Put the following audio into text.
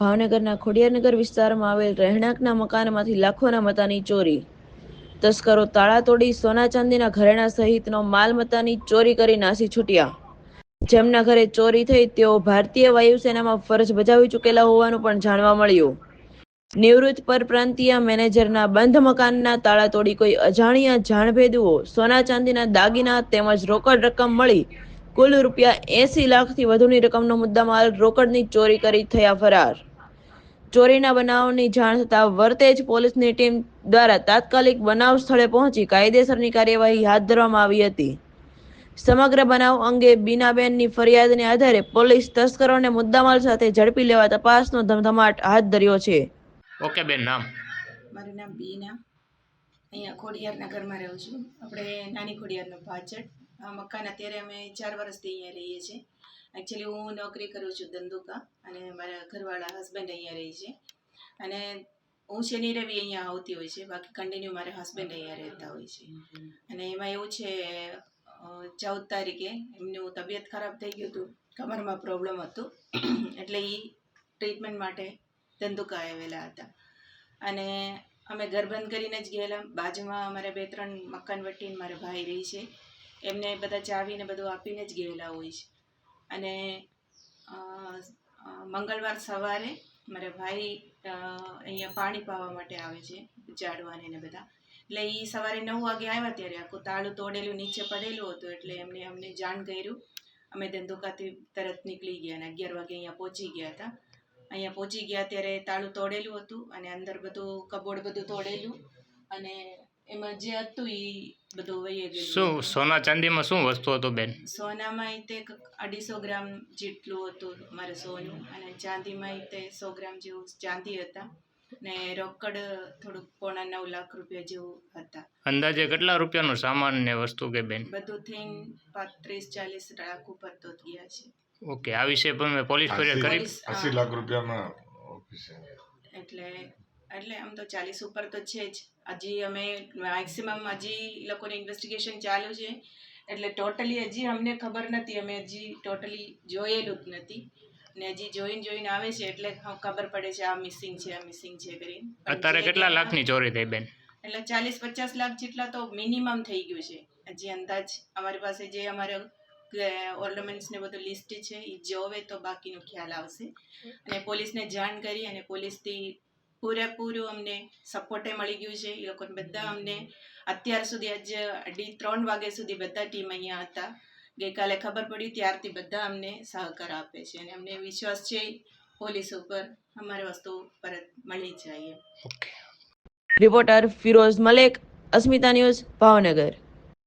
ભાવનગરના ખોડિયારનગર વિસ્તારમાં આવેલ રહેણાંકના મકાનમાંથી લાખોના મતાની ચોરી. તસ્કરો તાળા તોડી સોના ચાંદીના ઘરેણા સહિતનો માલ મતાની ચોરી કરી નાસી છૂટ્યા. જેમના ઘરે ચોરી થઈ તેઓ ભારતીય વાયુસેનામાં ફરજ બજાવી ચૂકેલા હોવાનું પણ જાણવા મળ્યું. નિવૃત્ત પરપ્રાંતીય મેનેજરના બંધ મકાનના તાળા તોડી કોઈ અજાણ્યા જાણભેદુઓ સોના ચાંદીના દાગીના તેમજ રોકડ રકમ મળી કુલ ₹80 લાખથી વધુની રકમનો મુદ્દામાલ રોકડની ચોરી કરી થયા ફરાર. ચોરીના બનાવની જાણ થતાં વર્તેજ પોલીસની ટીમ દ્વારા તાત્કાલિક બનાવ સ્થળે પહોંચી કાયદેસરની કાર્યવાહી હાથ ધરવામાં આવી હતી. સમગ્ર બનાવ અંગે બીનાબેનની ફરિયાદને આધારે પોલીસ તસ્કરોને મુદ્દામાલ સાથે ઝડપી લેવા તપાસનો ધમધમાટ હાથ ધર્યો છે. ઓકે બેન, નામ? મારું નામ બીના. અહીંયા ખોડિયારનગરમાં રહું છું. આપણે નાની ખોડિયારનો પાછળ આ મકાન અત્યારે અમે 4 વર્ષથી અહીંયા રહીએ છીએ. એકચ્યુઅલી હું નોકરી કરું છું ધંધુકા, અને મારા ઘરવાળા હસબન્ડ અહીંયા રહે છે. અને હું શનિ રવિ અહીંયા આવતી હોય છે, બાકી કન્ટિન્યુ મારા હસબન્ડ અહીંયા રહેતા હોય છે. અને એમાં એવું છે 14 તારીખે એમનું તબિયત ખરાબ થઈ ગયું હતું, કમરમાં પ્રોબ્લેમ હતું, એટલે એ ટ્રીટમેન્ટ માટે ધંધુકા આવેલા હતા. અને અમે ઘર બંધ કરીને જ ગયેલા. બાજુમાં અમારે 2-3 મકાન વટીને મારા ભાઈ રહી છે, એમને બધા ચાવીને બધું આપીને જ ગયેલા હોય છે. અને મંગળવાર સવારે મારા ભાઈ અહીંયા પાણી પાવા માટે આવે છે, ઝાડવાને ને બધા. એટલે એ સવારે 9 વાગે આવ્યા ત્યારે આખું તાળું તોડેલું નીચે પડેલું હતું. એટલે અમને જાણ કર્યું. અમે ધંધુકાથી તરત નીકળી ગયા અને 11 વાગે અહીંયા પહોંચી ગયા હતા. અહીંયા પહોંચી ગયા ત્યારે તાળું તોડેલું હતું, અને અંદર બધું કબોર્ડ બધું તોડેલું, અને એમાં જે હતું એ બધું વહી ગયેલું. શું સોના ચાંદીમાં શું વસ્તુ હતું બેન? સોનામાં તે 250 ગ્રામ જેટલું હતું મારે સોનું, અને ચાંદીમાં તે 100 ગ્રામ જેવું ચાંદી હતા, ને રોકડ થોડુંક 9.5 લાખ રૂપિયા જેવું હતા. અંદાજે કેટલા રૂપિયાનો સામાન ને વસ્તુ કે બેન? બધું થઈને 35-40 લાખ ઉપર તો ગયા છે. ઓકે, આ વિશે પણ મેં પોલીસ ફરિયાદ કરી. 80 લાખ રૂપિયામાં ઓફિસે એટલે આમ તો 40 ઉપર તો છે જ. હજી અમે મેક્સિમમ હજી લોકોને ઇન્વેસ્ટિગેશન ચાલુ છે, એટલે ટોટલી હજી અમને ખબર નથી. અમે હજી ટોટલી જોયેલું જ નથી, ને હજી જોઈને આવે છે એટલે ખબર પડે છે આ મિસિંગ છે કરીને. અત્યારે કેટલા લાખની ચોરી થઈ બેન? એટલે 40-50 લાખ જેટલા તો મિનિમમ થઈ ગયું છે. હજી અંદાજ અમારી પાસે જે અમારે ઓર્નામેન્ટ્સ ને બધું લિસ્ટ છે એ જોવે તો બાકીનો ખ્યાલ આવશે. અને પોલીસને જાણ કરી, અને પોલીસથી પૂરેપૂરું અમને સપોર્ટે મળી ગયું છે. એ લોકોને બધા અમને અત્યાર સુધી આજે 3 વાગ્યા સુધી બધા ટીમ અહીંયા હતા. ગઈકાલે ખબર પડી ત્યારથી બધા અમને સહકાર આપે છે, અને અમને વિશ્વાસ છે પોલીસ ઉપર અમારી વસ્તુ પરત મળી જાય. ઓકે. રિપોર્ટર ફિરોઝ મલેક, અસ્મિતા ન્યૂઝ, ભાવનગર.